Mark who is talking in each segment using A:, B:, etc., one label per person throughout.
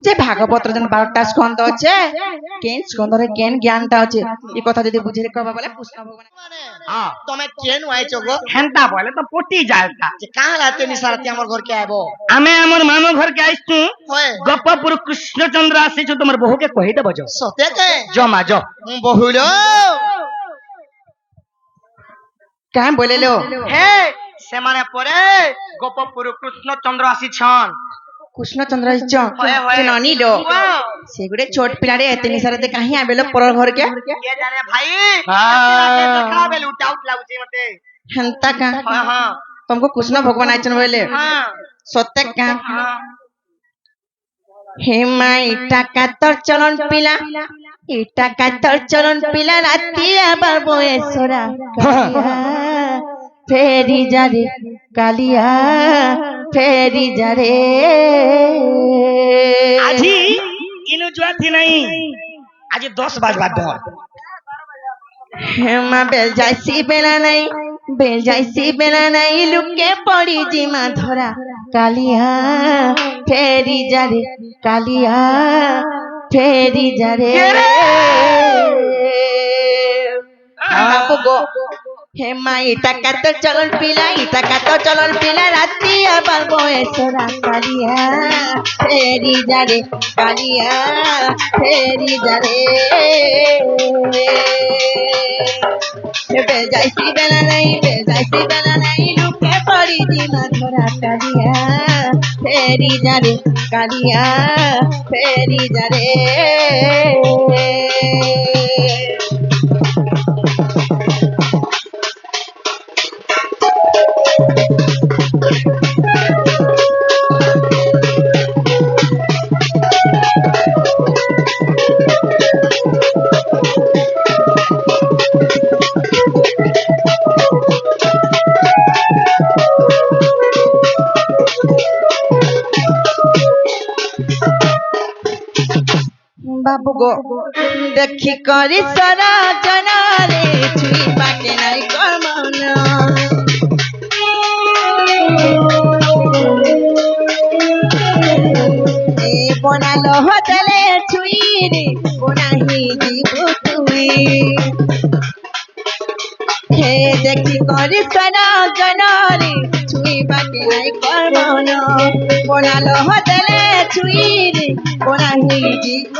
A: যে ভাগবত যেন 12টা স্কন্ধ আছে কেন স্কন্ধরে কেন জ্ঞানটা আছে এই কথা যদি বুঝে কবা বলে কৃষ্ণ ভগবান
B: তুমি কেন আইছো গো
C: হেনতা বলে তো পটি যালতা
B: যে কাল আতে নিসারতি আমার ঘরকে আইবো
C: আমি আমার মামু ঘরকে আইছু
B: হয়
C: গোপপুর কৃষ্ণচন্দ্র আসিছু তোমার বহুকে কহি দেব যো
B: সতে কে
C: জমা যো
B: বহুল
A: কাম বলেলো
C: হে সেমানে পরে গোপপুর কৃষ্ণচন্দ্র আসিছন
A: কৃষ্ণচন্দ্র ইচ্ছ
C: হয়, হয়।
A: যে ননিল সেগুড়ে ছোট পিলারে এতে নিসারতে কাহি আবেলো পর ঘরকে
C: কে জানে ভাই দেখা বেলু ডাউট লাগুছে মতে
A: হেনতা কা
C: হ্যাঁ হ্যাঁ
A: तुमको कृष्ण भगवान आइचन बोले
C: হ্যাঁ
A: सत्य का
C: হ্যাঁ
A: हे माई टाका तोर चलन पिला ई टाका तोर चलन पिला राती आबार बयसरा फेरी जारे कालिया फेरी जारे
C: আজি ইনু জুয়াতি নাই আজি 10 বাজবা দর
A: हेमा बेल जाइसी बेला नहीं लुके पड़ी जिमा धरा कालिया फेरी जारे कालिया फेरी जारे बापू गो हेमा इटा का तो चलन पिला राती आबार बयसरा कालिया फेरी जारे कालिया फेरी जारे बेजाइसी बेला नहीं लुके पड़ी दिमा धरा कालिया फेरी जारे कालिया फेरी जारे बाबू गो देखी करी सारा जना रे छुई बाके नहीं कर मना ए बना लो हदले छुई रे बना ही जीव तुई हे देखी करी सारा जना रे छुई बाके नहीं कर मना बना लो हदले छुई रे बना ही जीव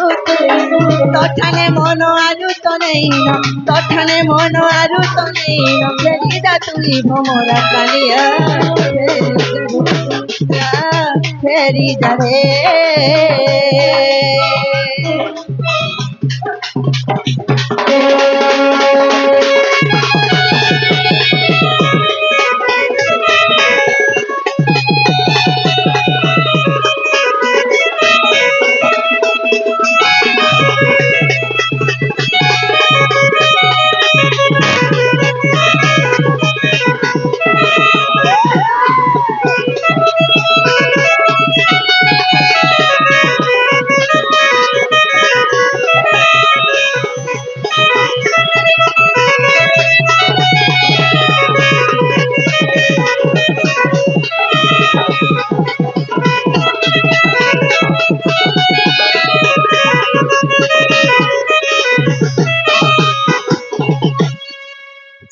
A: तठाने मनो आरु तो नहीं ना तठाने मनो आरु तो नहीं ना फेरीदा तुई भमरा कालिया फेरी जारे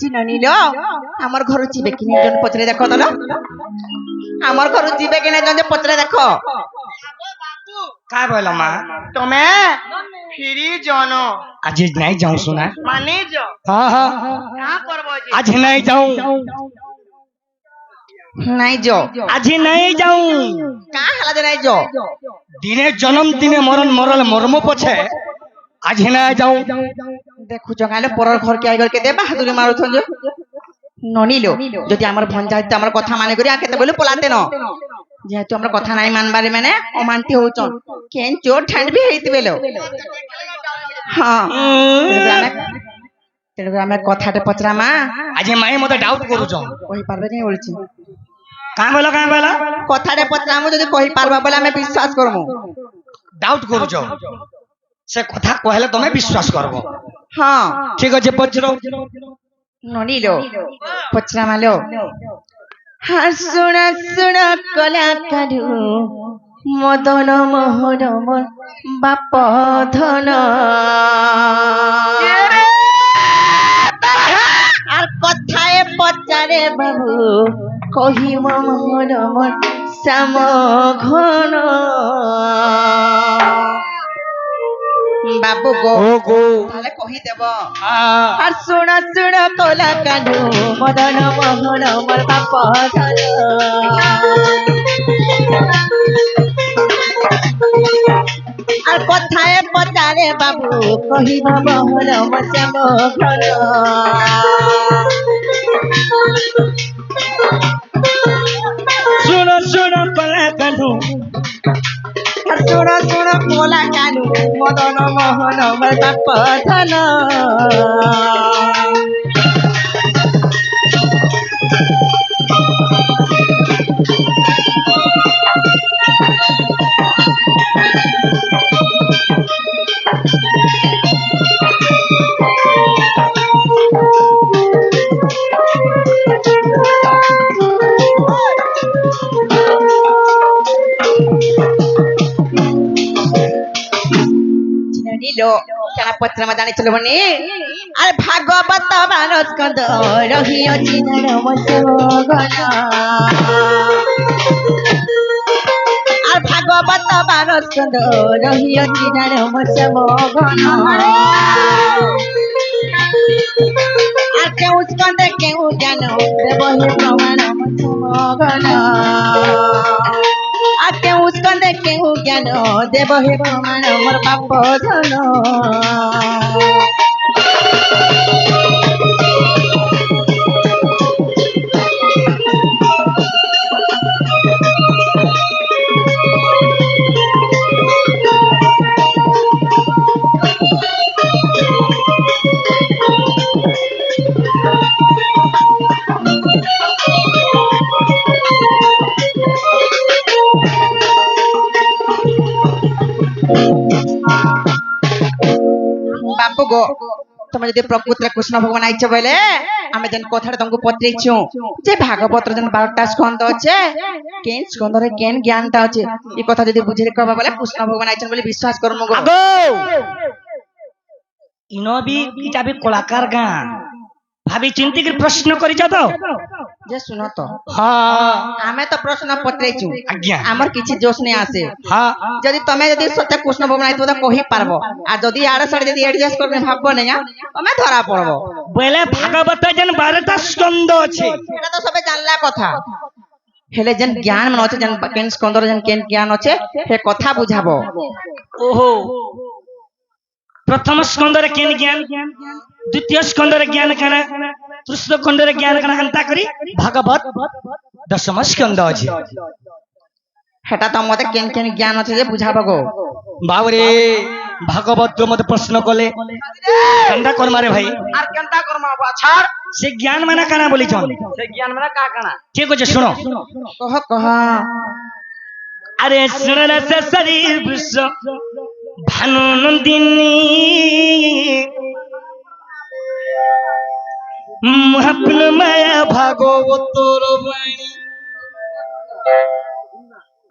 A: চিননিল আমার ঘর জিবে কিনে জন পচরে দেখো তো আমার ঘর জিবে কিনে জন পচরে দেখো
C: का बोला मां
B: তুমি ফিরি জন
C: आज नहीं जाऊं सुना
B: মানে যো
C: हां हां
B: का करबो जे
C: आज नहीं जाऊं
A: নাই যো
C: आज नहीं जाऊं
A: কা হালা দে নাই যো
C: दिने जन्म दिने मरण मरल मर्म पछे आज नहीं जाऊं
A: দেখু জঙ্গালে পরর ঘর কে আই ঘর কে দে বাহাদুরি মারুছন যে ননিলো যদি আমার ভঞ্জাইতে আমার কথা মানে করি আকে তো বলে পলাতে ন যেহেতু আমরা কথা নাই মানবারে মানে অমানতি হউছন কেন চোর ঠান্ড বি হইতে বেলো হ্যাঁ তেরে আমি কথাটা পচরা মা
C: आज माई मते डाउट करू जो
A: কই পারবে নাই বলছি
C: का बोला
A: কথাটা পচরা আমি যদি কই পারবা বলে আমি বিশ্বাস করমু
C: डाउट करू जो से कथा कहले तमे विश्वास करबो
A: হ্যাঁ
C: ठीक আছে पचरो
A: ননিলো পচরা মালো हाँ सुना सुना कला करू মদন মোহন মোর বাপ ধন আর কথায় পচারে বাবু কহিম মোহন মোর শ্যাম ঘন বাবু গো তাহলে কহিদেব আর শুণ শুণ কলা কানু মদন মোহন মোর বাপ ধন আর কথায় পচারে বাবু কহিব মোহন মোর শ্যাম ঘন
C: শুনো শুনো কলা কানু
A: আর শুণ শুণ কলা কানু মদন মোহন মোর বাপ ধন নিল কেন পত্র মা জানিছিল বনি আর ভাগবত বার স্কন্ধ রহিଅଛି ধর্ম ঘন আর ভাগবত বার স্কন্ধ রহিଅছি ধর্ম ঘন আর কেউ স্কন্ধে কেউ জ্ঞান দেব হে প্রমাণ ঘন আর কেউ স্কন্ধে কেউ জ্ঞান দেব হে প্রমাণ মোর বাপ ধন बापू गो तुम जदि प्रकृत कृष्ण भगवान आइछ बोले आमे जन कथा तुमको पत्रेछु जे भागवत जन 12टा स्कंद अछि केन स्कंद रे केन ज्ञानटा अछि ई कथा जदि बुझिरे कहबा बोले कृष्ण भगवान आइछन बोले विश्वास करमु गो
C: আগো ইনবি কিতাবি কলাকার গাঁ ভাবি চিন্তি করে প্রশ্ন করিছ তো
A: जे सुनो तो
C: হ্যাঁ
A: आमे तो प्रश्न पत्रेछु
C: आज्ञा
A: हमर किछि जोश नै आसे
C: হ্যাঁ
A: जदि तमे जदि सत्य कृष्ण भगवान आइतो तो कहि पारबो आ जदि आड़े साड़े जदि एडजस्ट करबे भाबबो नै तमे धरा पड़बो
C: বলে ভাগবত যেন 12টা স্কন্ধ আছে
A: एटा तो सबे जानला कथा हेले जन ज्ञान मन अछि जन केन स्कंदर जन केन ज्ञान अछि हे कथा बुझाबो
C: ओहो प्रथम स्कंदरे केन ज्ञान द्वितीय स्कंदरे ज्ञान काना तृतीय स्कंदरे ज्ञान काना अंता करी भागवत दशम स्कंद अछि
A: हेटा तो मते केन केन ज्ञान अछि जे बुझाबो गो
C: बाबरे भागवत जो मत प्रश्न कले कंदा कर मारे भाई
B: আর কেনটা করমা ছাড়
C: से ज्ञान माना काना बोली छन
B: সে জ্ঞান মানে কা কানা
C: ठीक আছে सुनो
A: कह कह
C: अरे सुन से शरीर विश्व भानु नंदिनी अपना माया भागवतोर वाणी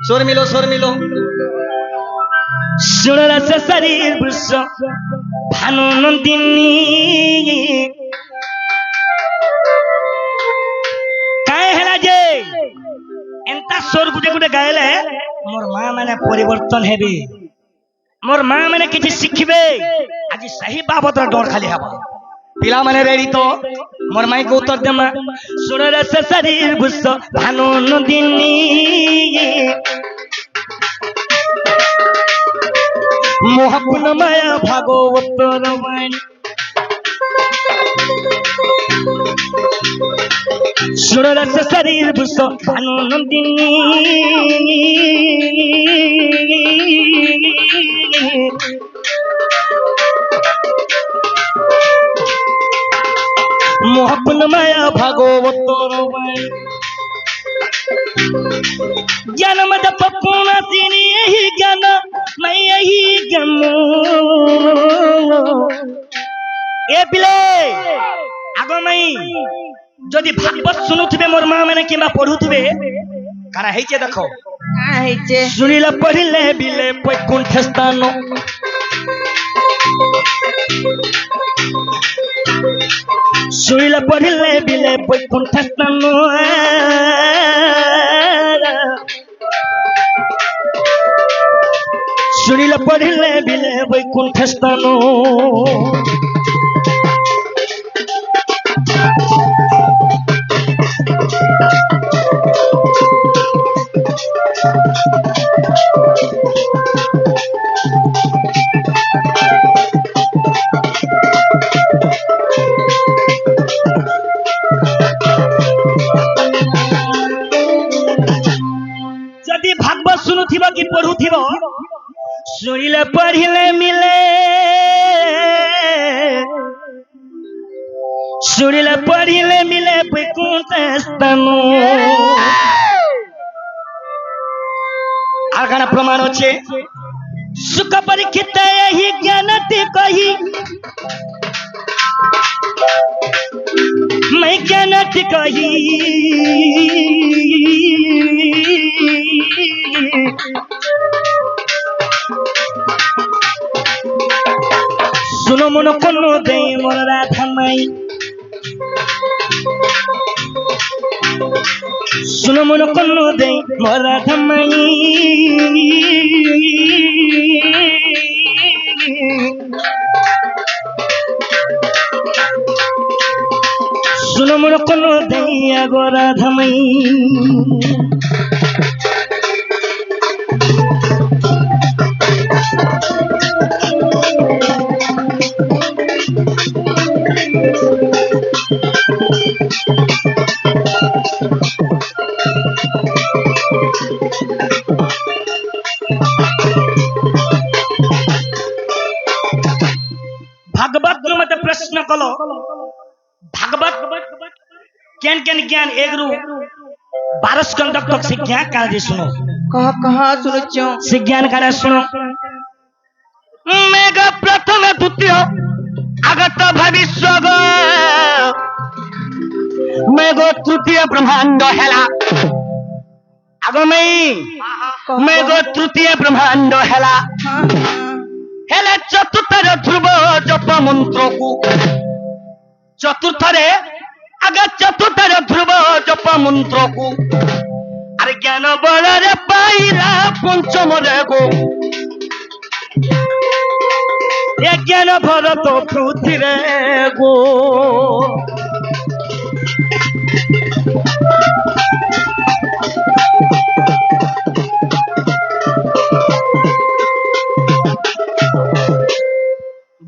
C: स्वर मिलो सुन से शरीर विश्व भानु नंदिनी काहे हला जे एंता स्वर गुटे गुटे गायले मोर मां माने परिवर्तन हेबे मोर मां माने किछि शिखबे आज सही बाबत डर खाली हबा पिला माने रेडी तो मोर माई को उत्तर देमा सुन रे से शरीर भुस भानु नदिनी मोहपुन माया भागवत रवाणी सुन रे से शरीर भुस भानु नदिनी मोहपुन माया भागवत रवाणी ज्ञान मत पपूर्ण सिनी यही ज्ञान मैं यही ज्ञान ए पिले आगो मई जदि भागवत सुनुथिबे मोर मां माने किबा पढुथिबे काना हेचे देखो
A: का ହେଇଛେ
C: ଶୁଣିଲେ ପଢିଲେ ବିଲେ ବୈକୁଣ୍ଠ ସ୍ଥାନ ଶୁଣିଲେ ପଢିଲେ ବିଲେ ବୈକୁଣ୍ଠ ସ୍ଥାନ ଶୁଣିଲେ ପଢିଲେ ବିଲେ ବୈକୁଣ୍ଠ ସ୍ଥାନ ଯଦି ଭାଗବତ ଶୁଣୁଥିବ କି ପଢୁଥିବ ଶୁଣିଲେ ପଢିଲେ ମିଲେ ଶୁଣିଲେ ପଢିଲେ ମିଲେ ବୈକୁଣ୍ଠ ସ୍ଥାନ আর কানা প্রমাণ আছে সুখ পরীক্ষিত এই জ্ঞানটি কহি मैं জ্ঞানটি কহি सुनो मन कोनो दे मोर राधा माई सुनो मन कोनो दे मोर राधा माई सुनो मन कोनो दे आगो राधा माई भागवत मत प्रश्न कलो भागवत केन केन ज्ञान एगरु 12 स्कंद तक से ज्ञान काजे सुनो
A: कह सुनुचो
C: से ज्ञान काजे सुनो मेघ प्रथम द्वितीय आगत भविष्य मेघ तृतीय ब्रह्मांड हेला आगमई मेघ तृतीय ब्रह्मांड हेला हेले चतुर्थ ध्रुव जप मंत्र को चतुर्थ आगे चतुर्थ ध्रुव जप मंत्र को अरे ज्ञान बल रे पाइला पंचम रे गो ये ज्ञान भरत पृथ्वी रे गो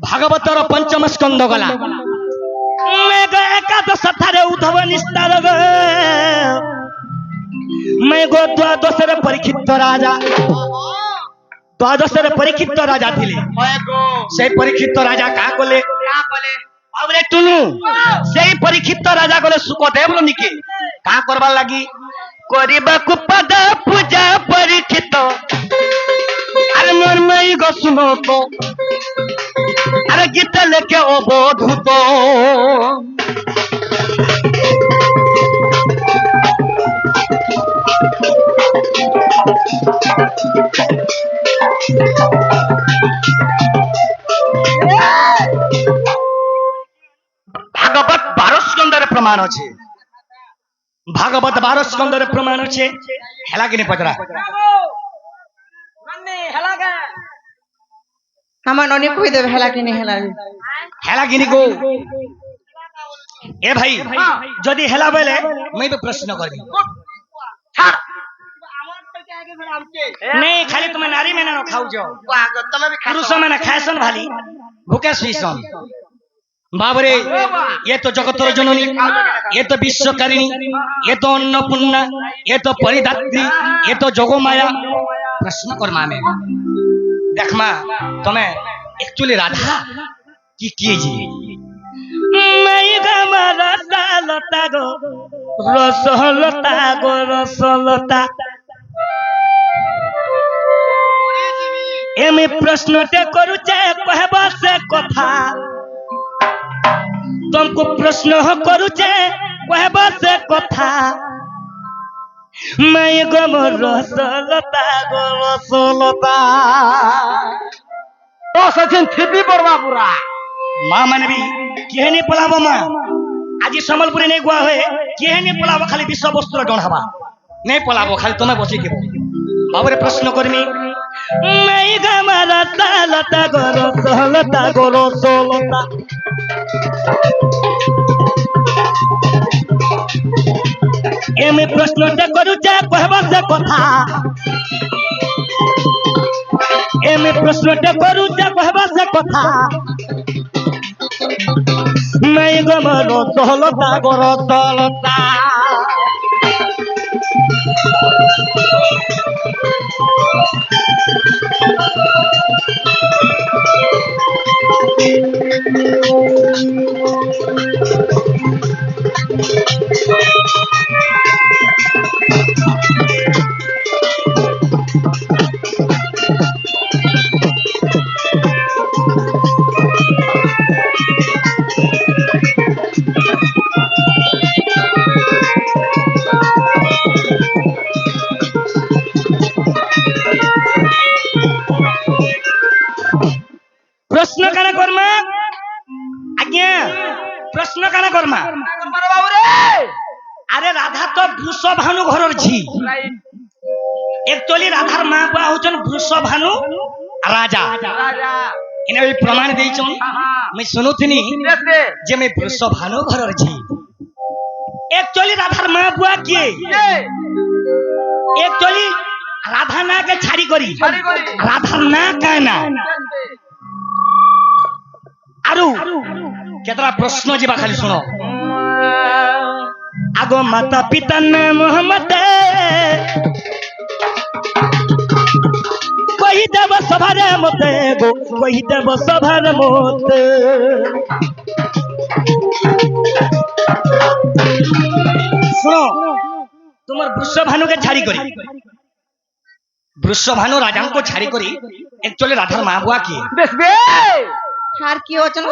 C: भागवतर पंचम स्कंद गला मेघ एकादश थारे उद्धव निस्तार मेघ द्वादश रे परीक्षित राजा द्वादश रे परीक्षित राजा थिले से परीक्षित राजा का कोले अबरे टुनु से परीक्षित राजा कोले सुखदेव निके का करबा लागी करिबा को पद पूजा परीक्षित अरे मरमई गो सुनो तो अरे गीत लेके अवधूत भागवत 12 स्कंदर प्रमाण अच्छे भागवत 12 स्कंदर प्रमाण अच्छे हेला कि नहीं पचरा
A: আমার ননি কই দেবে হেলা কি নি হেলা
C: हेला कि नहीं को ए भाई जदि हेला बेले मैं तो प्रश्न करबी नहीं खाली तुम्हें नारी में ना खाऊ जाओ पुरुष में ना खायसन भाली भूखे सुईसन बाबरे ये तो जगतर जननी ये तो विश्वकारिणी ये तो अन्नपूर्णा ये तो परिदात्री ये तो जोगमाया प्रश्न करमा में देखमा तुम्हें एक्चुअली राधा की कीजी मैं गमरा लता गो रसलता एमे प्रश्नटे करूचे कहबा से कथा तुमको प्रश्न करूचे कहबा से कथा মাই গো মোর রসলতা গো রসলতা
B: তো সচিন থিপি পড়বা পুরা
C: মা মানবি কেহেনি পলাব মা আজি সম্বলপুরে নেই গুয়া হয়ে কেহেনি পলাব খালি বিষয়বস্তুর ডর হবা নেই পলাব খালি তুমি বসে কেব বাবুরে প্রশ্ন করমি মাই গো মোর রসলতা গো রসলতা গো রসলতা এমনি প্রশ্নটা করুছে কহবা সে কথা এমনি প্রশ্নটা করুছে কহবা সে কথা নাই গো মোর রসলতা গো রসলতা প্রশ্ন কানা কর্মা আজ্ঞা প্রশ্ন কানা কর্মা
B: বাবু রে
C: আরে রাধা তো বৃষভানু ঘরর ঝি একচুয়ালি রাধার মা বুয়া হচ্ছেন বৃষভানু রাজা
B: রাজা
C: এনে ওই প্রমাণ দিয়েছন আমি শুনুথিনি
B: বেশ রে
C: যে আমি বৃষভানু ঘরর ঝি একচুয়ালি রাধার মা বুয়া কে একচুয়ালি রাধা না কে ছাড়ি করি
B: ছাড়ি করি।
C: রাধার না কায় না আরু কেতরা প্রশ্ন যা খালি শুনো আগো মাতা পিতা নে মোহাম্মদ কহি দেব সভারে মতে গো কহি দেব সভার মতে শুনো তোমার বৃষভানুকে ছাড়ি করি বৃষভানু রাজাঙ্কো ছাড়ি করি একচুয়ালি রাধার মা বুয়া কি
B: বেশ বে
A: আর কি হচ্ছে না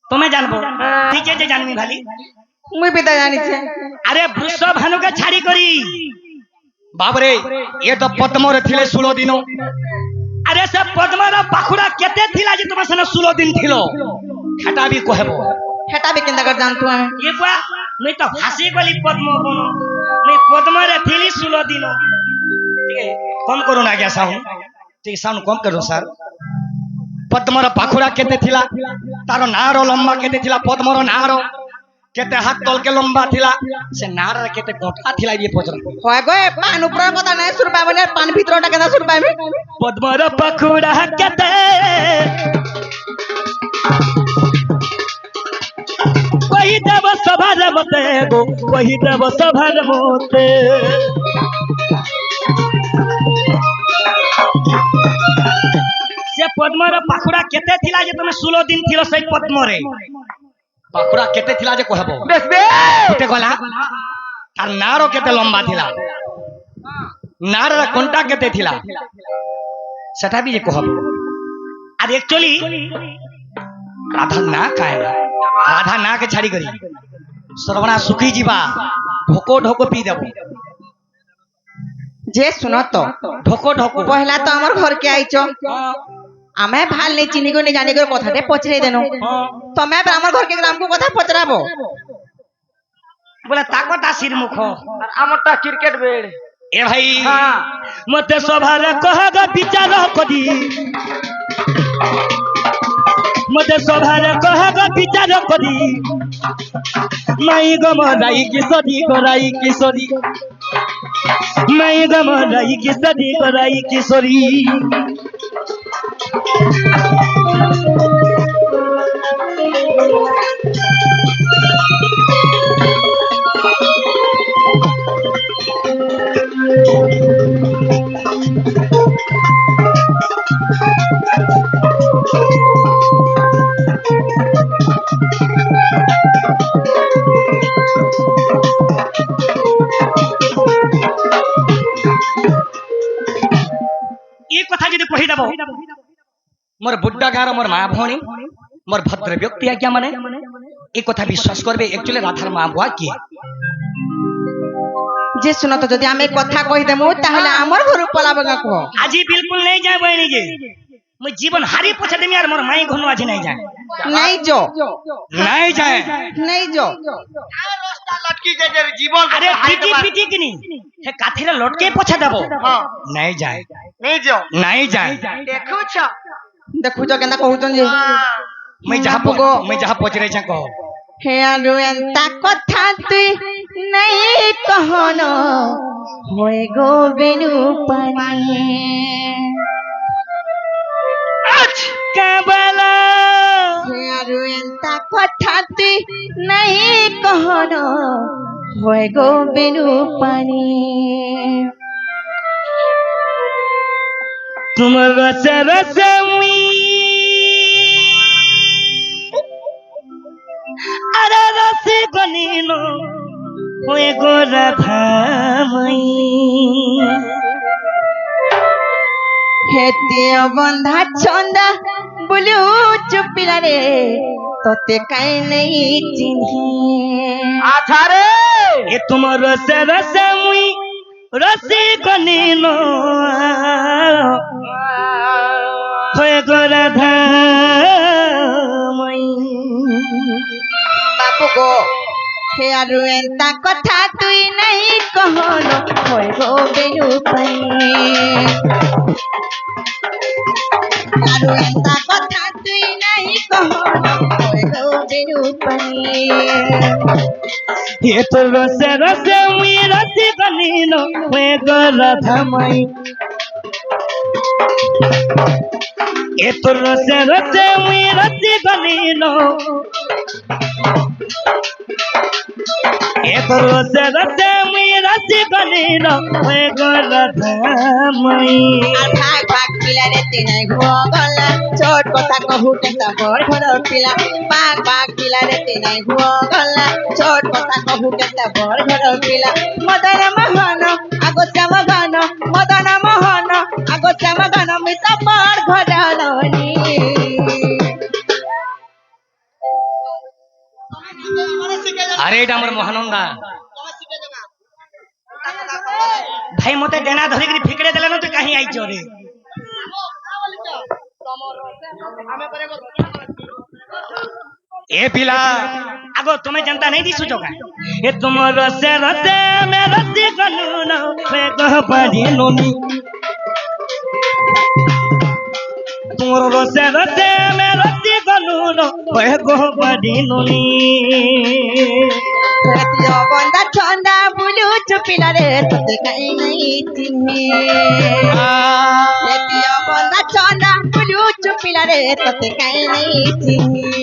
C: তুমি জানবো নিজে যে জানবি ভালি
A: মুই পিতা জানিছে
C: আরে বৃষভানুকে ছাড়ি করি বাবরে এ তো পদ্মরে থিলে 16 দিন আরে সে পদ্মর পাখুড়া কেতে থিলা যে তোমার সামনে 16 দিন থিল হেটা বি কহেব
A: হেটা বি কেন্দা করে জানতু আমি
C: এ পা মুই তো হাসি গলি পদ্ম বন মুই পদ্মরে থিলি 16 দিন ঠিক আছে কম করুন আজ্ঞা সাউন্ড ঠিক সাউন্ড কম করুন স্যার পদ্মর পাখুড়া কেতে থিলা তার নাড় লম্বা কেতে থিলা পদ্মর নাড় কেতে হাত তলকে লম্বা থিলা সে নাড় কেতে গোটা থিলা বি পজরা
A: হয় গো এ পান উপর কথা নাই সুর পাবনে পান ভিতরটা কেন্দা সুর পাইবে
C: পদ্মর পাখুড়া কেতে কহি দেব সভার মতে গো কহি দেব সভার মতে সে পদ্মর পাখুড়া কেতে থিলা যে তুমি 16 দিন থিল সেই পদ্মরে পাখুড়া কেতে থিলা যে কহব
B: বেশ বে
C: কেতে গলা আর নাড় কেতে লম্বা থিলা নাড় কোনটা কেতে থিলা সেটা বি যে কহব আর একচুয়ালি রাধা না কায় না রাধা না কে ছাড়ি করি সর্বনা সুখী ଯିବା ঢোকো ঢোকো পি দেব
A: যে শুনো তো
C: ঢোকো ঢোকো
A: পহলা তো আমার ঘর কে আইছো আমি ভাল নেই চিনি গো নি জানি গো কথাতে পচরে দেনো তুমি আমার ঘর কে গ্রাম কো কথা পচরাবো
C: বলে তাকটা শির মুখ
B: আর আমারটা ক্রিকেট বেড
C: এ ভাই
B: হ্যাঁ
C: মতে সভারে কহগ বিচার করি মতে সভারে কহগ বিচার করি মাই গমরাই কিশোরী গরাই কিশোরী মাই গমরাই কিশোরী গরাই কিশোরী এই কথা যদি কহি দেব মোর বুড্ডা গাঁর মোর মা ভৌণী মোর ভদ্র ব্যক্তি আজ্ঞা মানে এই কথা বিশ্বাস করবে একচুয়ালি রাধার মা বুয়া কি
A: যে শুনো তো যদি আমি কথা কই দেমু তাহলে আমার ঘর পলাবে না কো
C: আজি বিলকুল নাই যায় বইনি যে মুই জীবন হারি পছা দেমি আর মোর মাই ঘন আজি নাই যায়
A: নাই যো
C: নাই যায়
A: নাই যো
B: লটকি যে যে জীবন
C: আরে পিটি পিটি কিনি হে কাঠিরে লটকে পছা দেব
B: হ্যাঁ
C: নাই যায়
B: নেই যাও
C: নাই যায়
B: দেখুছ
A: দেখুছ কেনতা কହୁଛন যে
C: মুই যাহা পচরে যা কহ
A: হে আরো এন্তা কথা তুই নাই কহন হয়ে গো বেনু পানি
C: কাবালা
A: হে আরো এন্তা কথা তুই নাই কহন হয়ে গো বেনু পানি
C: তোমার রসে রসে মুই আরে রসে গনিন হয়ে গো রাধাময়ী
A: হেতিও বন্ধা ছন্দা বলু চুপিলা রে তোতে কাই নাই চিনহি
B: আচ্ছা রে
C: এ তোমার রসে রসে মুই রসে গনিন হয়ে গো রাধাময়ী
A: বাবু গো হে আরো এন্তা কথা তুই নাই কহন হয়ে গো বেনু পানি আরো এন্তা কথা তুই নাই কহন হয়ে গো বেনু পানি
C: এ তো রসে রসে মুই রসে গনিন হয়ে গো রাধাময়ী এ তো রসে রসে মুই রসে গনিন এ তো রসে রসে মুই রসে গনিন হয়ে গো রাধাময়ী
A: আর ভাগ ভাগ পিলা রে তিনাই ঘুয়া গলা ছোট কথা কহু কেতা বড় ঘর পিলা ভাগ ভাগ পিলা রে তিনাই ঘুয়া গলা ছোট কথা কহু কেতা বড় ঘর পিলা মদন মোহন আগো শ্যাম গান মদন মোহন আগো শ্যাম গান মিতা বড় ঘর লনি
C: আরে এটা আমার মহানন্দা ভাই মতে ডেনা ধরে করে ফিকড়ে দেলে না তুই কাহি আইছ রে এ পিলা আগো তুমি জানতা नहीं दिसु जोगा ए तुम रसे रसे में रसे कानून पे कह पाजी नोनी तुम रसे रसे में रसे कानून पे कह पाजी नोनी
A: হেতিও বন্ধা ছন্দা বলু চুপিলা রে তোতে কাই নাই চিনহি হেতিও বন্ধা ছন্দা বলু চুপিলা রে তোতে কাই নাই চিনহি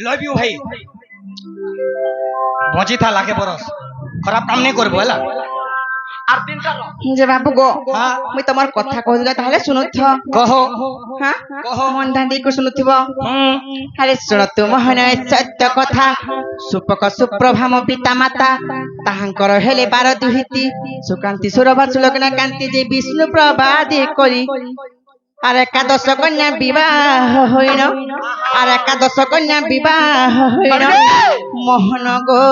C: लव यू भाई बची था लागे बरस खराब काम नहीं करबो हला
B: আর তিনটা
A: যে বাবু গো
C: হ্যাঁ।
A: মুই তোমার কথা কহিলে তাহলে শুনুথ
C: कहो
A: হ্যাঁ
C: কহ।
A: মন ধান্দি কো শুনুথিব
C: हम्म
A: আরে শুণ তু মোহন সত্য কথা সুপক সুপ্রভাম পিতা মাতা তাহাঙ্কর হেলে বার দুহিতি সুকান্তি সুরভা সুলগ্না কান্তি যে বিষ্ণু প্রবাদে করি আর একাদশ কন্যা বিবাহ হইল আর একাদশ কন্যা বিবাহ হইল মোহন গো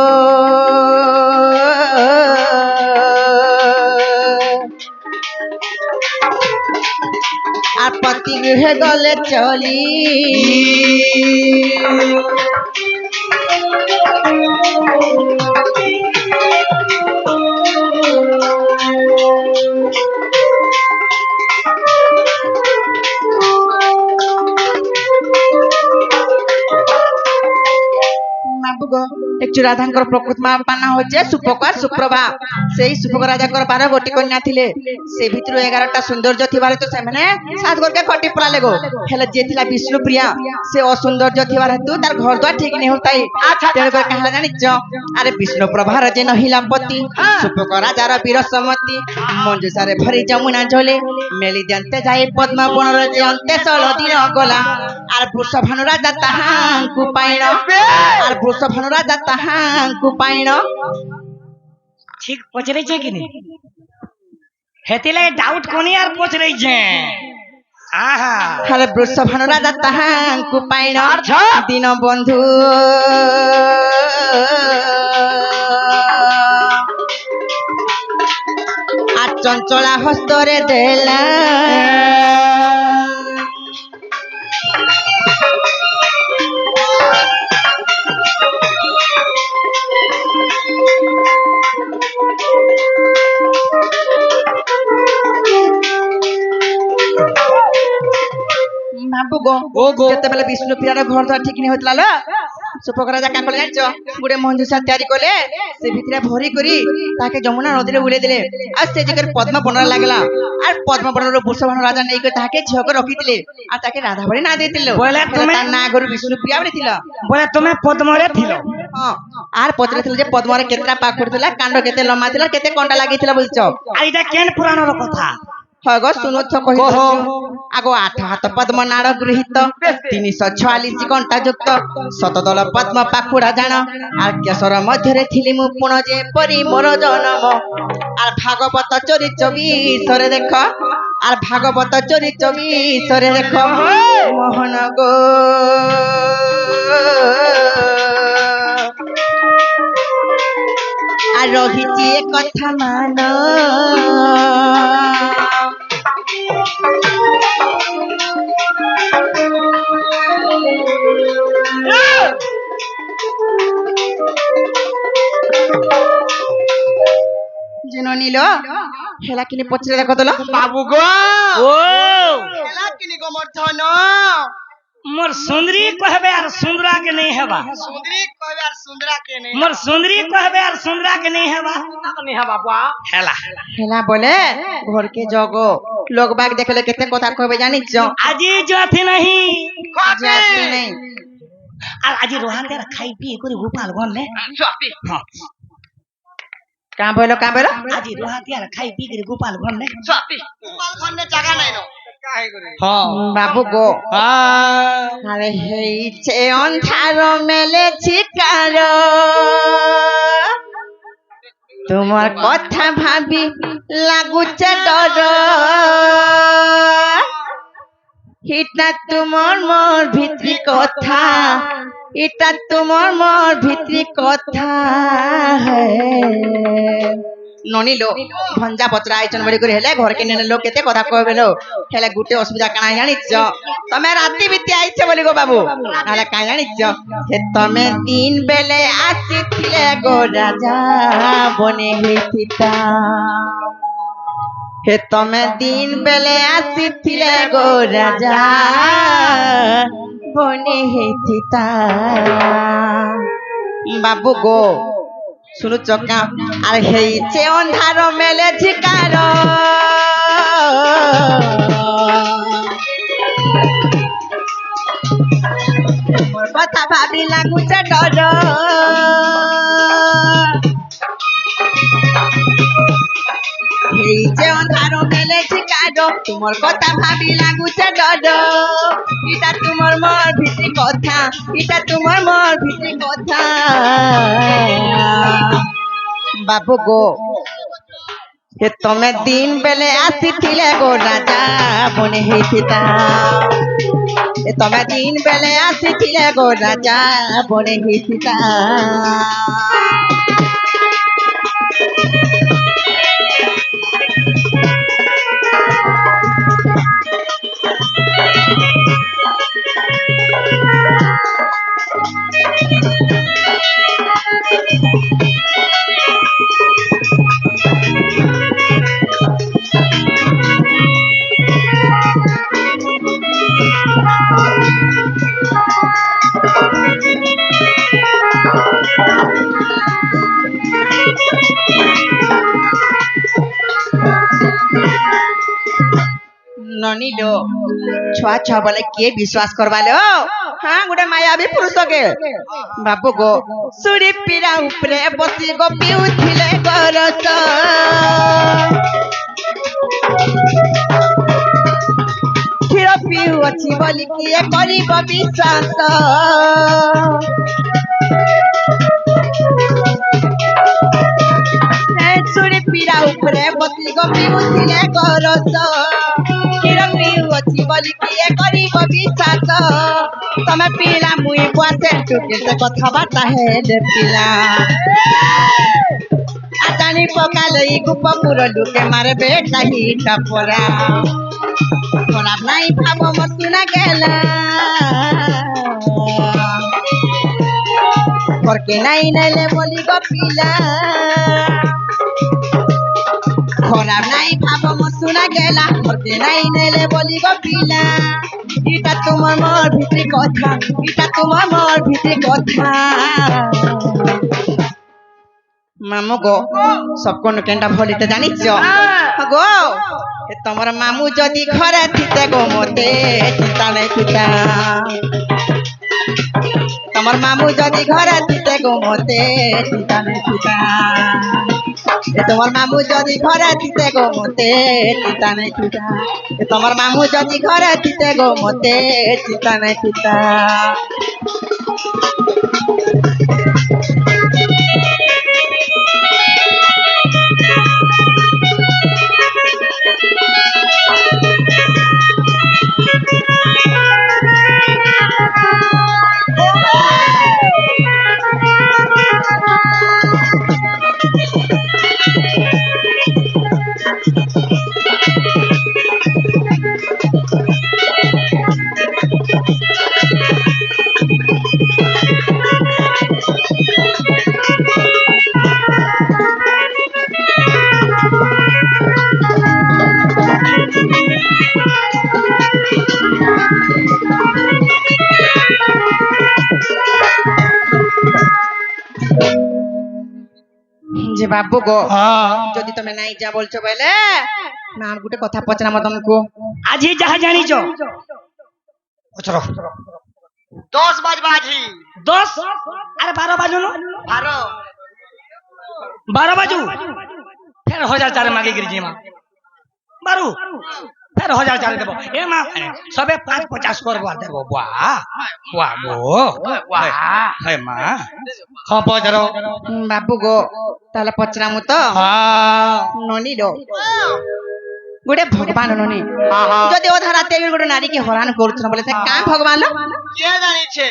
A: আর পতি গৃহে গলে চলি একটু রাধাঙ্কর প্রকৃত মা পানা হচ্ছে সুপকার সুপ্রভা সেই সুপক রাজাঙ্কর 12 গোটি কন্যা থিলে সে ভিতর 11টা সৌন্দর্য থিবার তো সেমানে 7 গোটে খটি পড়ালে গো হেলে যে থিলা বিষ্ণু প্রিয়া সে অসৌন্দর্য থিবার হেতু তার ঘর দ্বার ঠিক নেই হতাই তেণু করে কাহলা জানিছ আরে বিষ্ণু প্রভার যে নহিলাপতি সুপক রাজার বীর সমতি মঞ্জুষারে ভরি যমুনা জলে মেলি দেন্তে যাই পদ্মা বনর যে অন্তে 16 দিন গলা আর বৃষভানু রাজা তাহাঙ্কু পাইণ আর বৃষভানু রাজা তাহাঙ্কু পাইণ
C: ঠিক পচরেছে কি নি হেতিলে ডাউট কোনি আর পচরেছে আহা
A: আরে বৃষভানু রাজা তাহাঙ্কু পাইণ দিন বন্ধু আর চঞ্চলা হস্তরে দেলা যেତେବେଳେ ବିଷ୍ଣୁ ପ୍ରିୟାର ଘର ଦ୍ୱାର ଠିକ ନେଇ ହଉଥିଲା ସୁପକ ରାଜା କାଁ କଲେ ଜାଣିଛ ଗୋଟେ ମଞ୍ଜୁଷା ତିଆରି କଲେ ସେ ଭିତରେ ଭରି କରି ତାକେ ଯମୁନା ନଦୀରେ ଉଡେଇ ଦେଲେ ଆଉ ସେ ଜାଗାରେ ପଦ୍ମ ବନର ଲାଗିଲା আর পদ্ম বনর বৃষভানু রাজা নেই তাকে ঝিওকে রখিଥିଲେ আর তাকে রাধা ভরি না ଦେଇଥିଲେ
C: বলে তুমি
A: তার না গরু বিষ্ণু প্রিয়া বলে ছিল
C: বলে তুমি পদ্মরে থিল
A: হ্যাঁ আর পত্রে ছিল যে পদ্মরে কেতটা পাখুড় ଥିଲା কাণ্ড কেতে লম্বা ଥିଲା কেতে কଣ୍ଟା লাগিଥିଲା বলছ
C: আর এটা কেন পুরাণর কথা
A: হগ শুনুছ কহি আগ 8 হাত পদ্ম নাড় গৃহীত 346 কଣ୍ଟା যুক্ত শতদল পদ্ম পাখুড়া জাণ আর কেশর মধ্যে থিলি মু পুণ যে পরি মোর জনম আর ভাগবত চরি 24 রে দেখ আর ভাগবত চরি 24 রে দেখ মোহন গো আর রহিছি এ কথা মান যেন নিল হেলা কিনি পচরে দেখো তোলা
B: বাবু গো
C: ও
B: খেলা কিনি গো মোর ধন
C: মোর সুন্দরী কহবে আর সুন্দরা के नहीं हेबा
B: সুন্দরী কইবে আর সুন্দরা কে নেই
C: মোর সুন্দরী কহবে আর সুন্দরা के नहीं हेबा
B: নি হা বাবা
C: হেলা
A: হেলা বলে ঘরকে জগো লোক বাগ দেখলে কেতে কথা কইবে জানিছ
C: আজি যাতে नहीं
A: জাতি নেই
C: আর আজি রোহান দের খাই পি করে গোপাল গনলে
B: সপি
C: হ্যাঁ
A: কাঁ বলো
C: আজি রোহান দের খাই পি করে গোপাল গনলে
B: সপি গোপাল ঘন্নে জায়গা নাই নো কাহে করে
C: হ্যাঁ
A: বাবু গো আরে হেইছে অন্ধার মেলেছি কার তোমার কথা ভাবি লাগুছে ডর এটা তোমার মোর ভিতরি কথা এটা তোমার মোর ভিতরি কথা ননিলো ভঞ্জা পত্র আয়োজন বড়ি করে হেলে ঘরকে নেনে লোক কেতে কথা কইবে লো হেলে গুটে অসুবিধা কানা জানিছ তুমি রাতি বিতি আইছে বলি গো বাবু নালে কাই জানিছ হে তুমি দিন বেলে আসিছিলে গো রাজা বনে হেতিতা হে তুমি দিন বেলে আসিছিলে গো রাজা বনে হেতিতা বাবু গো শুনু চকা আর হেইছে অন্ধার মেলে ঝিকার মোর কথা ভাবি লাগুছে ডর হেইছে অন্ধার মেলে ঝিকার তোমার কথা ভাবি লাগুছে ডর এটা তোমার মোর ভিতরি কথা এটা তোমার মোর ভিতরি কথা বাবু গো হে তুমি দিন বেলে আসিছিলে গো রাজা বনে হেতিতা হে তুমি দিন বেলে আসিছিলে গো রাজা বনে হেতিতা ନନିଲୋ ଛୁଆ ଛୁଆ ବୋଲେ କିଏ ବିଶ୍ୱାସ କରବା ଲୋ ହଁ ଗୋଟେ ମାୟାବୀ ପୁରୁଷ କେ ବାବୁ ଗୋ ସୁରି ପିରା ଉପରେ ବସି ପିଉଥିଲେ ଗରସ କ୍ଷୀର ପିଉଅଛି ବୋଲି କିଏ କରିବ ବିଶ୍ୱାସ ସୁରି ପିରା ଉପରେ ବସି ପିଉଥିଲେ ଗରସ କ୍ଷୀର ପିଉଅଛି ବୋଲି କିଏ କରିବ ବିଶ୍ୱାସ ତମେ ପିଲା ମୁଇଁ ବସେ ତୁ କେତେ କଥାବାର୍ତ୍ତା ହେଲେ ପିଲା ଆଟାଣି ପକାଲେ ଇ ଗୋପପୁର ଲୁକେ ମାରବେ କାହିଁ ଟପରା ଖରାପ ନାଇଁ ଭାବ ମୋର ସୁନା ଗେଲା ঘরকে নাই নাইলে বলি গো পিলা খরাপ নাই ভাব মোর শোনা গেলা ঘরকে নাই নাইলে বলি গো পিলা এটা তোমার মোর ভিতরে কথা এটা তোমার মোর ভিতরে কথা মামু গো সবকন কেনটা ভলিতে জানিছ গো তোমার মামু যদি ঘরে থিতে গো মতে চিন্তা নাই চিন্তা তোমার মামু যদি ঘরে থিতে গো মতে চিন্তা নাই চিন্তা তোমার মামু যদি ঘরে থিতে গো মতে চিন্তা নাই চিন্তা তোমার মামু যদি ঘরে থিতে গো মতে চিন্তা নাই চিন্তা যে বাবু গো যদি তুমি নাই যা বলছো বলে না আর গোটে কথা পচরাম তোমাকে
C: আজি যাহা জানিছ পচর
B: 10 বাজবা আছি
C: 10 আরে 12 বাজুন 12 বাজু ফের 1004 মাগে গিরি জিমা 12 ফের 1004 দেব এ মা সবে 550 করব আর দেব বাহ বাহ গো বাহ হে মা পচর
A: বাবু গো তাহলে পচরাম তো ননি লো গোটে ভগবান ননি যদি অধা রাতে গোটে নারী কে হরান করছ বলে সে কাঁ ভগবান লো
B: কে জানিছে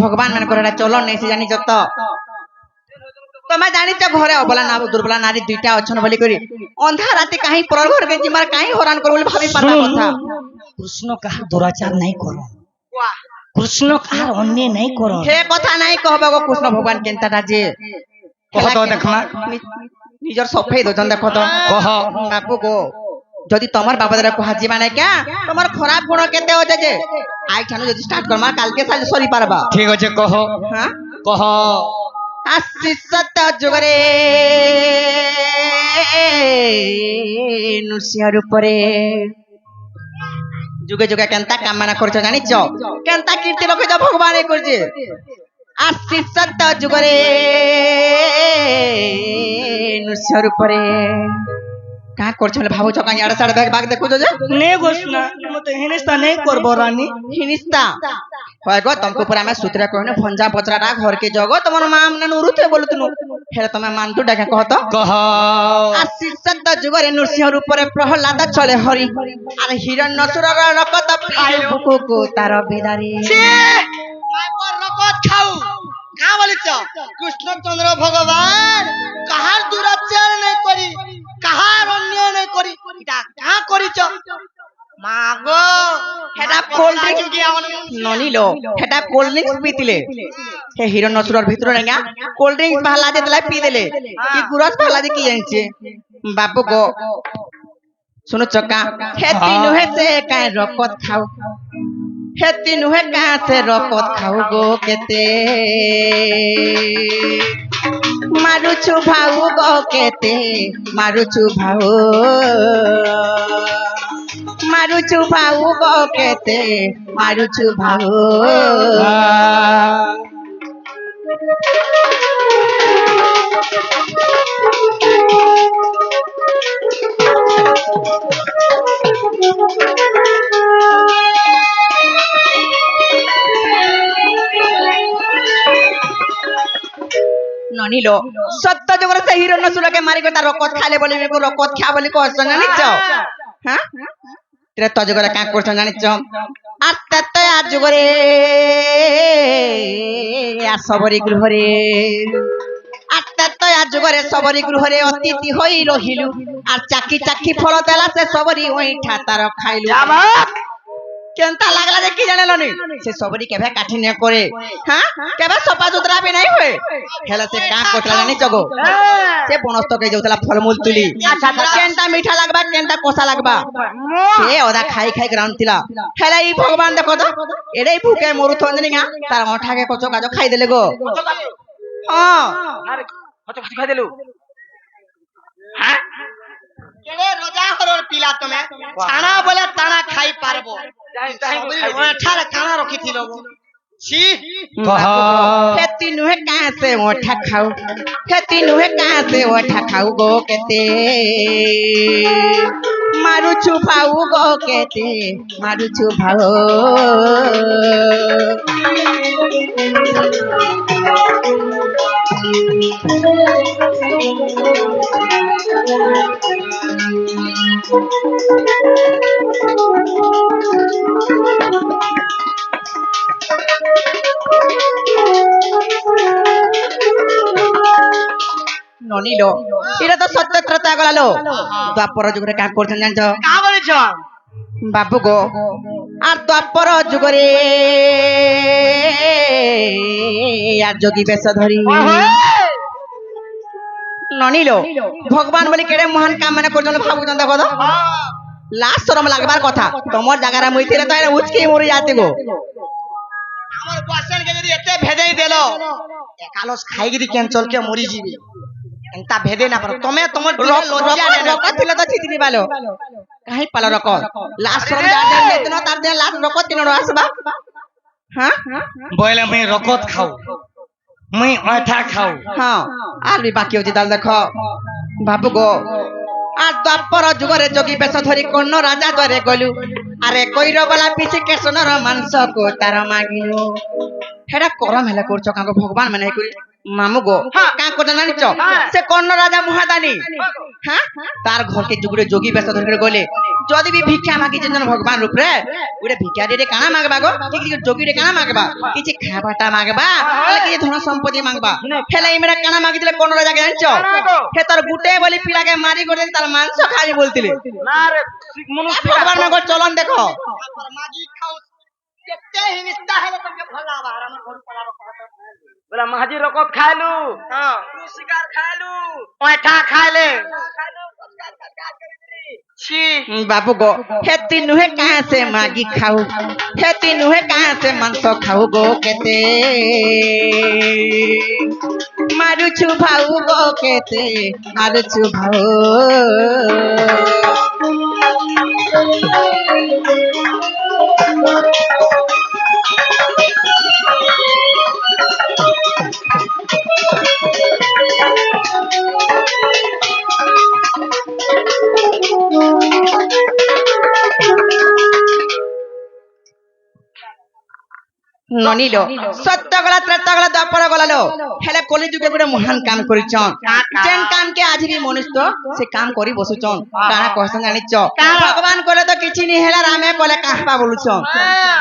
A: ভগবান মানে করে চলন নেই সে জানিছ তো তুমি জানিছ ঘরে অবলা না দুর্বলা নারী দুইটা অছন বলি করি অন্ধা রাতে কাহি পর ঘর কে জিমার কাহি হরান করব বলে ভাবি পাতা কথা
C: কৃষ্ণ কাহার দুরাচার নাই করো
B: বাহ
C: কৃষ্ণ কাহার অন্য নাই করো
A: হে কথা নাই কহব গো কৃষ্ণ ভগবান কেনটা যে
C: কহ তো দেখমা
A: নিজর সফাই দোজন দেখো তো
C: কহ
A: বাবু গো যদি তোমার বাবাদারা কহা ଯିବା নাই কে তোমার খারাপ গুণ কেতে আছে যে আই ঠানো যদি স্টার্ট করমা কালকে সাল সরি পারবা
C: ঠিক আছে কহ
A: হ্যাঁ
C: কহ
A: আসি সত যুগরে নৃসিংহর উপরে যুগে যুগে কেনতা কামনা করছ জানিছ কেনতা কীর্তি লক্ষ্য ভগবান করছে আসি সত যুগরে নৃসিংহর উপরে का करछ बोले भाबो छका याडा साडा बैग बाग देखो जे
C: ने गोसना मते हिनिस्ता नहीं करबो रानी
A: हिनिस्ता होय गो तुमको पूरा मैं सूत्र कहने भंजा पचराटा घर के जगो तमन माम न नुरुते बोलतनु हेरे तमे मानतु डाका कहत
C: कह
A: आसी सत जुगरे नृसिंह रूपरे प्रहलाद चले हरि आर हिरण्यसुरर रकत पिलु बुकुको तार बिदारी
B: माय पर रकत खाऊ का बोलिछ कृष्णचंद्र भगवान कहार दुराचार नहीं करी कहार अन्याय नहीं करी इटा का करिछ मागो
A: हेडा कोल्ड ड्रिंक्स ननिलो हेडा कोल्ड ड्रिंक्स पीतिले हे हिरण्यसुरर भितर नेगा कोल्ड ड्रिंक्स बहला दे देला पी देले की गुरस बहला दे की जानछे बाबू गो सुनो चक्का हे तीनु हे से काय रकत खाऊ हे तीनु हे का से रकत खाऊ गो केते मारुछु भाऊ गो केते मारुछु भाऊ ମାରୁଛୁ ଭାଉ ଗୋ କେତେ ମାରୁଛୁ ଭାଉ ননিলো সত্য জগরে সে হিরণ্য সুরকে মারি তার রকত খাইলে বলি রকত খা বলি কস জানিছ হ্যাঁ ত্রেতা যুগরে কাঁ করছ জানিছ আর ত্রেতা যুগরে আর সবরি গৃহরে আর ত্রেতা যুগরে সবরি গৃহরে অতিথি হই রহিলু আর চাকি চাকি ফল দেলা সে সবরি ওইঠা তার খাইলু কেনতা লাগলা যে কি জানেলনি সে সবরি কেবে কাঠি নে করে হ্যাঁ কেবে সপা সুতরা বি নাই হয়ে হেলা সে কাঁ কতলা জানিছ গো সে বনস্তকে যাউতলা ফলমূল তুলি কেনটা মিঠা লাগবা কেনটা কষা লাগবা সে ওদা খাই খাই গ্রাউন্ড তিলা হেলা এই ভগবান দেখো তো এড়াই ভুকে মরুথন জানিগা তার অঠাকে কচো কাজো খাই দেলে গো হ্যাঁ
C: কত খাই দেলু হ্যাঁ
B: কেড়ে রোজা হরর পিলা তুমি ছানা বলে তানা খাই পারবো ওঠার কানা রখিছিল ছি
A: खेती नुहे कहाँ से ओठा खाऊ खेती नुहे कहाँ से ओठा खाऊ गो केते मारू छुपाऊ गो केते मारू छुपाऊ ননিলো এটা তো সত্য ত্রেতা গলালো দ্বাপর যুগরে কাজ করছেন জানছো
B: কা বলিছ
A: বাবু গো আর দ্বাপর যুগরে আর যোগী বেশ ধরি ননিলো ভগবান বলি কেড়ে মহান কাম মানে করছেন ভাবুছেন দেখো তো লাস্ট শরম লাগবার কথা তোমার জায়গাটা মুই ଥିଲେ তো এটা উচকি মরি যাতে গো
B: আমার কোশ্চেন কে যদি এতে ভেদেই দেল একালস খাই গিরি ক্যান্সল কে মরি যাবে এন্তা ভেদে না পারো তুমি তোমার দিলে লজ্জা নেই
A: রকত ছিল তো চিতিনি বালো কাহি পালো রকত লাস্ট শরম যা যা নেতন তার দিন লাস্ট রকত কিনো আসবা হ্যাঁ
C: বলে মুই রকত খাও মুই অঠা খাও
A: হ্যাঁ আর বি বাকি হচ্ছে তাহলে দেখো বাবু গো আর দ্বাপর যুগরে যোগী বেশ ধরি কোন রাজা দরে গলু আরে কইর বলা পিছে কেশনর মাংস কো তার মাগিলু হেডা করম হেলা করছ কাঙ্গ ভগবান মানে করি মামু গো কাঁ করছ জানিছ সে কর্ণ রাজা মহাদানী হ্যাঁ তার ঘরকে যুগরে যোগী বেশ ধরে গলে যদি বি ভিক্ষা মাগি যেন ভগবান রূপরে ওরে ভিক্ষা দিয়ে কানা মাগবা গো কি যোগী রে কানা মাগবা কিছু খাবাটা মাগবা বলে কি ধন সম্পত্তি মাগবা হেলা ইমেরা কানা মাগি দিলে কোন রাজা জানিছ হে তোর গুটে বলি পিলাকে মারি করে তার মাংস খাই বলতিলে
C: না রে মনুষ্য
A: ভগবান মাগো চলন দেখো
B: মাগি খাও কেতে হিনিস্তা হেলে তোকে ভলা বাহার আমার ঘর পড়াবো
C: বলে মাঝি রকত খাইলু
B: হ্যাঁ
C: তু শিকার খাইলু
B: ওইটা খাইলে ছি
A: बाबू गो खेती नुहे कहाँ से मागी खाऊ खेती नुहे कहाँ से मांस खाऊ गो केते मारू छु भाऊ गो केते मारू छु भाऊ ননিলো সত্য গলা ত্রেতা গলা দ্বাপর গলালো হেলে কলি যুগে গুড়ে মহান কাম করিছন যেন কাম কে আজ বি মনুষ্য সে কাম করি বসুছন কানা কহছন জানিছ ভগবান কলে তো কিছু নি হেলা রামে কলে কাহবা বলুছন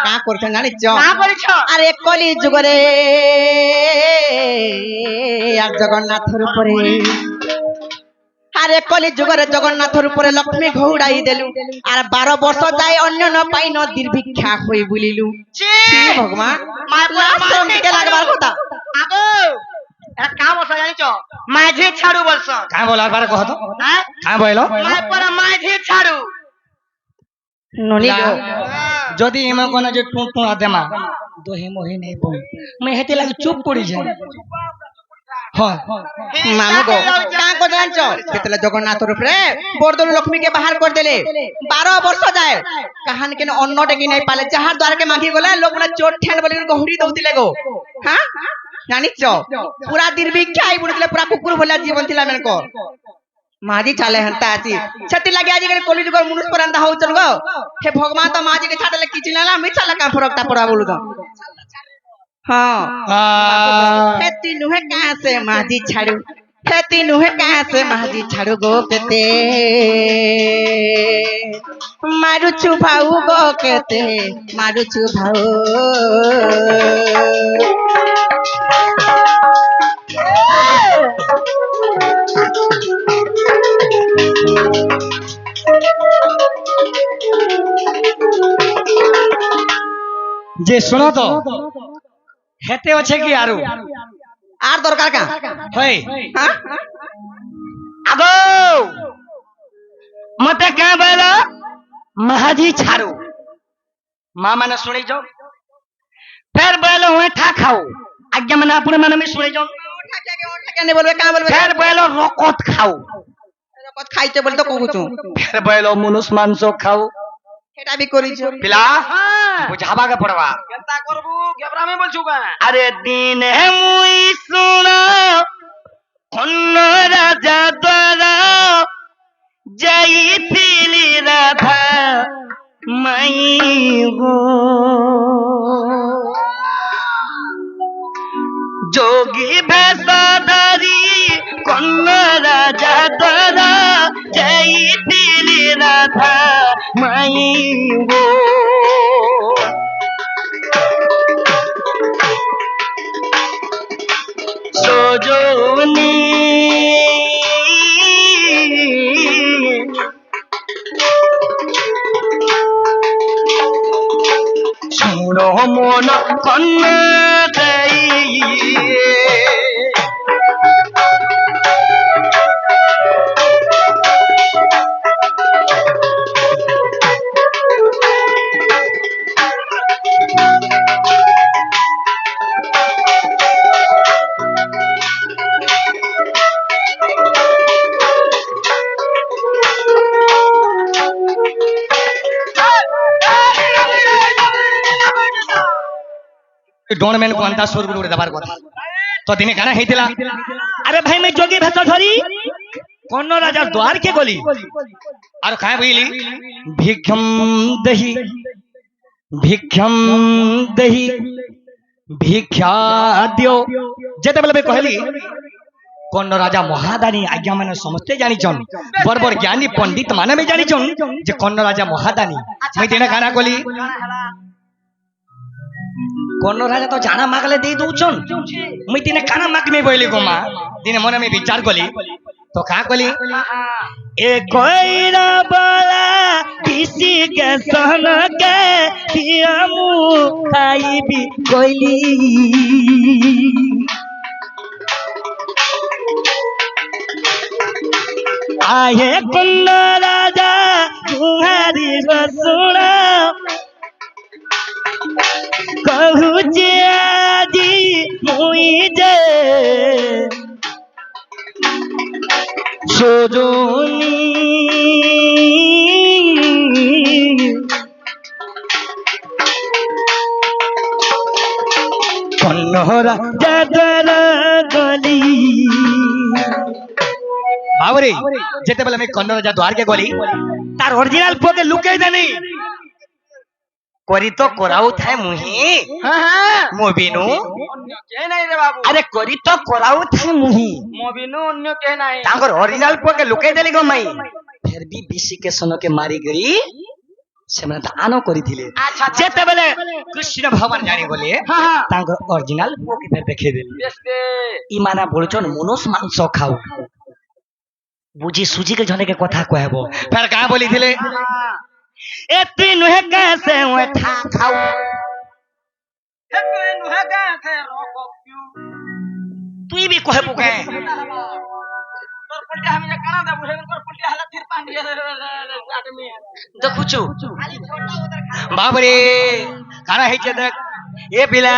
A: কা করছন জানিছ
B: কা করিছ
A: আরে কলি যুগরে আর জগন্নাথর উপরে আরে কলি যুগরে জগন্নাথর উপরে লক্ষ্মী ঘৌড়াই দেলু আর 12 বর্ষ যাই অন্য ন পাই নদীর ভিক্ষা হই বুলিলু
B: ছি
A: ভগবান
B: মাই
A: কে লাগবার কথা
B: আগো এক কাম আছে জানিছ মাঝি ছাড়ু বলছ
C: কাঁ বলার পারে কহ তো
B: হ্যাঁ
C: কাঁ বইল
B: মাই পরা মাঝি ছাড়ু
A: ননিলো
C: যদি এমা কোন যে টুঁটুঁড়া দেমা দহি মহি নেই বই মুই হেতে লাগি চুপ পড়ি যাই ହଁ
A: मामू गो क्या को जानचो जेतले जगन्नाथ रूपरे बरदल लक्ष्मी के बाहर कर देले 12 वर्ष जाए कहान के अन्न टेकी नहीं पाले जहार द्वार के मांगी गले लोग ना चोट ठेन बोली गहुरी दउतिले गो हां जानिचो पूरा दुर्भिक्ष आई बुनले पूरा कुकुर भला जीवन थिला मेनको माजी चाले हंता आजी छति लगे आजी के कोली जुगर मनुष्य पर अंधा होचन गो हे भगवान तो माजी के छाटले किछि नाला मी चला का फरकता पड़ा बोलू तो हां खेती नुहे कहां से माजी छाड़ू खेती नुहे कहां से माजी छाड़ू गो केते मारू छु भाऊ गो केते मारू छु भाऊ
C: जे सुनो तो हेते अच्छे की आरु
A: आर दरकार का
C: होय
A: हां
C: आगो मते क्या बोला महाजी छाड़ू माँ मैंने सुनी जो फिर बोलो हुए ठा खाओ आज्ञा मैंने अपने मन में सुनी जो
A: नहीं बोलबे का बोलबे
C: फिर बोलो रकोत खाओ
A: कत खाइते बोल तो कहूछु
C: फिर बोलो मनुष्य मांस खाओ
A: एटा भी करिछु
C: पिला बुझावा के पड़वा
B: केता करबू गेबरा में बोलछु का
C: अरे दिन है मुई सुना कन्न राजा द्वारा जई तिली राधा मई गो जोगी भैसाधारी कन्न राजा द्वारा जई तिली राधा मई गो सोजोनी सुनो मन कन्न डोनमेन को अंता सुर गुरु दबार को तो दिने गाना हेतिला अरे भाई मैं जोगी भेष धरी कौन राजा द्वार के गोली और काय बोली भिक्षम दही भिक्षा दियो जेते बेले कहली कौन राजा महादानी आज्ञा माने समझते जानी चन बरबर ज्ञानी पंडित माने में जानी चन जे कौन राजा महादानी मैं दिने गाना गोली कौन राजा तो जाना मागले दे दूचन मैं दिने काना माग में बोली गोमा दिने मन में विचार कोली तो का कोली ए कोइरा बाला किसी के सन के दियामु खाई भी कोइली आए कौन राजा तुम्हारी सुना कहू जे आजी मुई जे सोजोनी कन्नहरा जादर गली बाबरे जेते बेले मैं कन्नहरा जा द्वार के गली तार ओरिजिनल पोके लुके जानी करी तो कराऊ थाए मुही
B: हां हां
C: मोबिनु
B: के नहीं रे बाबू
C: अरे करी तो कराऊ थाए मुही
B: मोबिनु अन्य के नहीं
C: तांकर ओरिजिनल पोके लुके देली गो माई फिर भी बीसी के सन के मारी गई सेमना त आनो करी थिले
B: अच्छा
C: जेते बेले कृष्ण भगवान जानी बोले
B: हां हां
C: तांकर ओरिजिनल पोके पे देखे देली
B: बेस्ते
C: ई माना बोलचन मनुष्य मांस खाऊ बुझी सुजी के जने के कथा कहबो फिर का बोली थिले ए तुई नुहे कैसे हुए ठा खाऊ
B: हे कोई नुहे का थे रोको क्यों
C: तुई भी कहबो के
B: तोर पलटी हम ये काना दे बुझे तोर पलटी हला फिर पानी आदमी
C: देखुछु
B: खाली छोटा उधर खा
C: बाबरे काना है जे देख এ পিলা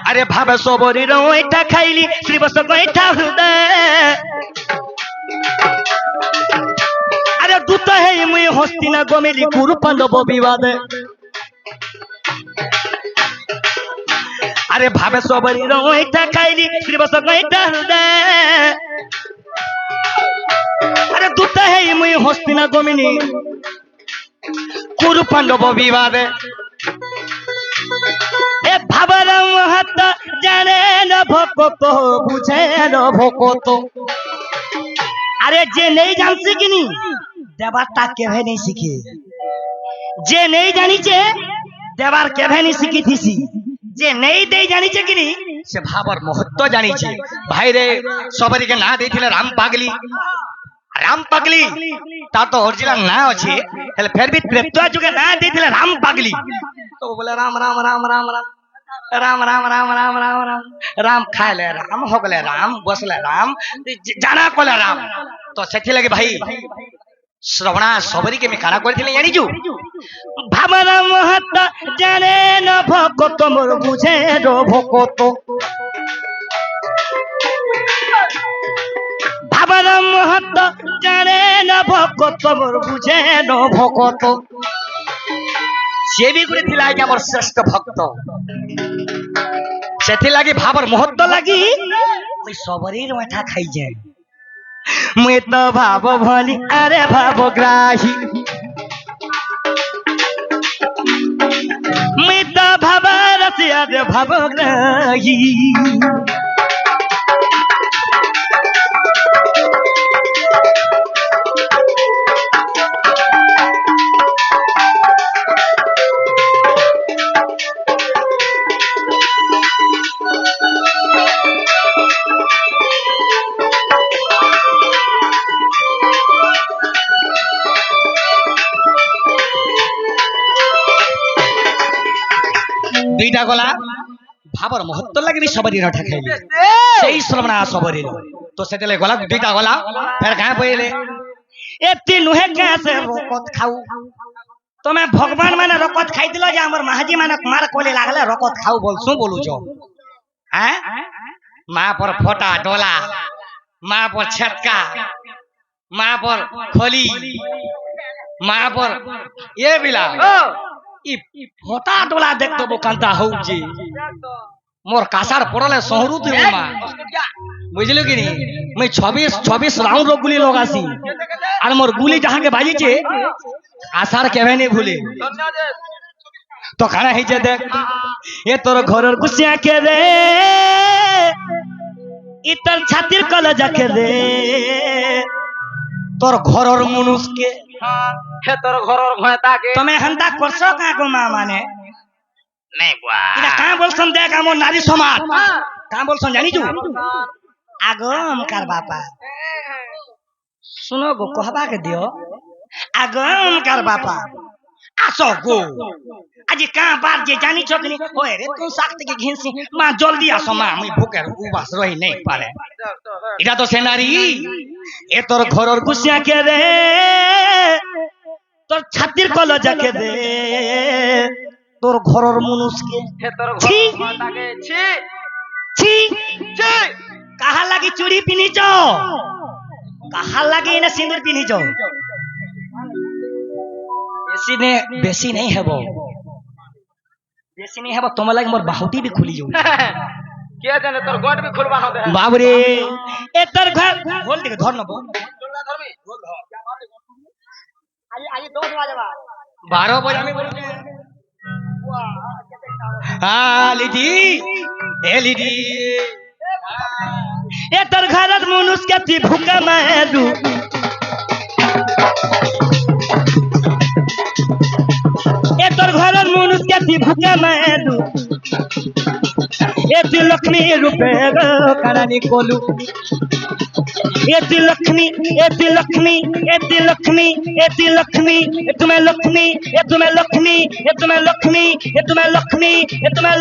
C: আরে ভাবে সবরীর ওইটা খাইলি শ্রীবস গইঠা হৃদয় আরে দূত হেই মুই হস্তিনা গমিলি কুরু পাণ্ডব বিবাদে আরে ভাবে সবরীর ওইটা খাইলি শ্রীবস গইঠা হৃদয় আরে দূত হেই মুই হস্তিনা গমিনি কুরু পাণ্ডব বিবাদে এ ভাবার মহত্ব জানে না ভকত বুঝে না ভকত আরে যে নেই জানছে কিনি দেবারটা কেভে নেই শিখে যে নেই জানিছে দেবার কেভে নেই শিখিথিসি যে নেই দেই জানিছে কিনি সে ভাবার মহত্ব জানিছে ভাইরে সবারিকে না দেইছিলে রাম পাগলি তা তো অরিজিনাল না আছে হেলে ফের भी त्रेता जुगे ना देथिले राम पागली तो बोले राम राम राम राम राम राम राम राम राम राम राम राम खाइले राम हो गले राम बसले राम जाना कोले राम तो सेठी लगे भाई श्रवणा सबरी के में काना करथिले जानि जु भाबर महत्व जाने न भकत मोर बुझे रो भकत ভাবার মহত্ব জানে না ভকত মোর বুঝে ন ভকত সে বি করে থিলা আজ আমার শ্রেষ্ঠ ভক্ত সেথি লাগি ভাবার মহত্ব লাগি ওই সবরীর মাথা খাই যায় মুই তো ভাব ভলি আরে ভাব গ্রাহী মুই তো ভাবার আরে ভাব গ্রাহী দুইটা গলা ভাবর মহত্ব লাগবি সবরী রঠা খাইলি সেই শ্রবণা সবরী তো সেতেলে গলা দুইটা গলা ফের গাঁ পইলে এতি নুহে কাছে রকত খাও তুমি ভগবান মানে রকত খাই দিল যে আমার মাহাজি মানে মার কোলে লাগলে রকত খাও বলছু বলুছ হ্যাঁ মা পর ফটা ডোলা মা পর ছটকা মা পর খলি মা পর এ বিলা ফটা ডোলা দেখতো বোকান্তা হউজি মোর কাসার পড়লে শহরু তুই মা বুঝলি কি নি মই 26 রাউন্ড গুলি লগাছি আর মোর গুলি যাহাকে বাজিছে আসার কেবে নি ভুলি তো খানা হইছে দেখ এ তোর ঘরের গুছিয়া কে রে ই তোর ছাতির কলেজা কে রে তোর ঘরের মনুষকে হে তোর ঘরের ভয়তাকে তুমি হেনতা করছো কা গো মা মানে নাই বুয়া এটা কা বলছন দেখ আমর নারী সমাজ কা বলছন জানি তু আগম কার বাপা শুনো গো কহবা কে দিও আগম কার বাপা আসো গো আজি কা বাদ যে জানি চকনি ওই রে তুই সাক থেকে ঘিনছি মা জলদি আসো মা আমি ভুকের উবাস রই নাই পারে এটা তো সেনারি এ তোর ঘরের গুছিয়া কে রে তোর ছাতির কলেজা কে রে তোর ঘরের মনুষকে ছি ছি ছি কাহা লাগি চুড়ি পিনিছ কাহা লাগি না সিঁদুর পিনিছ বেশি नहीं हेबो बेसी नहीं हेबो तुम लाग मोर बाहुटी भी खुली जाऊ के जाने तोर गोट भी खुलवा हो दे बाप रे ए तोर घर बोल दे धर नबो धरमी बोल धर आज 2 बजे बा 12 बजे আমি বলছি हां लिडी ए लिडी ए तोर घरत मनुष्य के ती भूखा मारू ए तोर घरर मनुष्य के ती भूखा मारू ए ती लक्ष्मी रूपे करानी कोलू ए ती लक्ष्मी ए ती लक्ष्मी ए ती लक्ष्मी ए ती लक्ष्मी ए तुम्हें लक्ष्मी ए तुम्हें लक्ष्मी ए तुम्हें लक्ष्मी ए तुम्हें लक्ष्मी ए तुम्हें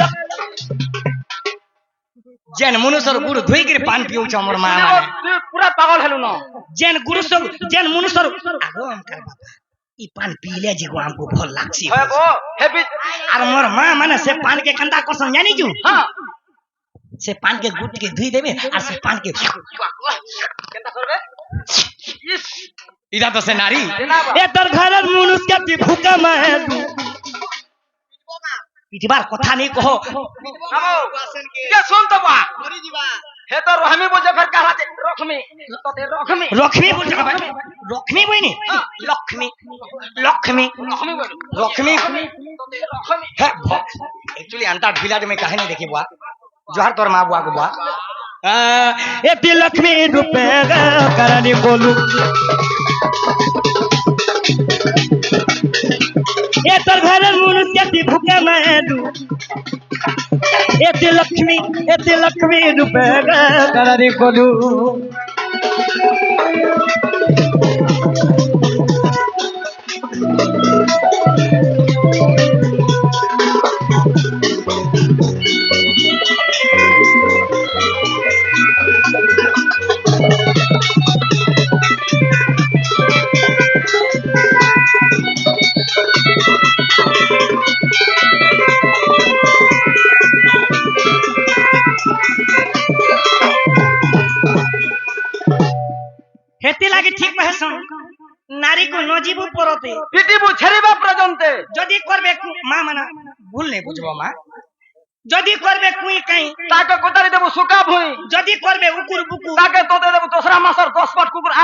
C: जेन मनुष्यर गुरु धोई कर पान पिउ छ हमर मां माने पूरा पागल हेलु न जेन गुरु सब जेन मनुष्यर आगो हम कर बाबा ই পান পিলে যে গো আমको ভাল লাগছে
D: হেবো হেবি
C: আর মোর মা মানে সে পান के कंदा करसन जानी जू
D: হ্যাঁ
C: से पान के गुट के धुई देबे और से पान के
D: কেনটা করবে ইস
C: इदा तो से नारी
D: দেনা বা
C: ए तर घरर मुनुस के ती भूका मार पिटबार কথা नहीं कहो
D: কে শুন তো বা
B: মরি ଯିବା
D: হে তো রহমি বলছে ফের কাহা যে রখমি তো তে রখমি
C: लक्ष्मी बोल जगह भाई लक्ष्मी बहिनी लक्ष्मी लक्ष्मी
D: রখমি বল
C: लक्ष्मी
D: তো তে রখমি
C: है एक्चुअली अंता ढीला जो मैं कहानी देखी बुआ जोहर तोर मां बुआ को बुआ एती लक्ष्मी रूपे करानी बोलू ए तर घरर मुनुस के ती भूखे मारू एती लक्ष्मी रूपे करानी बोलू हेती लागे ठीक महसन नारी को नजीब परते
D: পিটিবু ছেড়িবা পর্যন্তে
C: যদি করবে মা মানা ভুল নেই বুঝবো মা যদি করবে কুই কাই
D: তাকে কোতারি দেবো সুকা ভুই
C: যদি করবে উকুর বুকু
D: তাকে তোতে দেবো দোসরা মাসের 10 পাট কুকুর আগ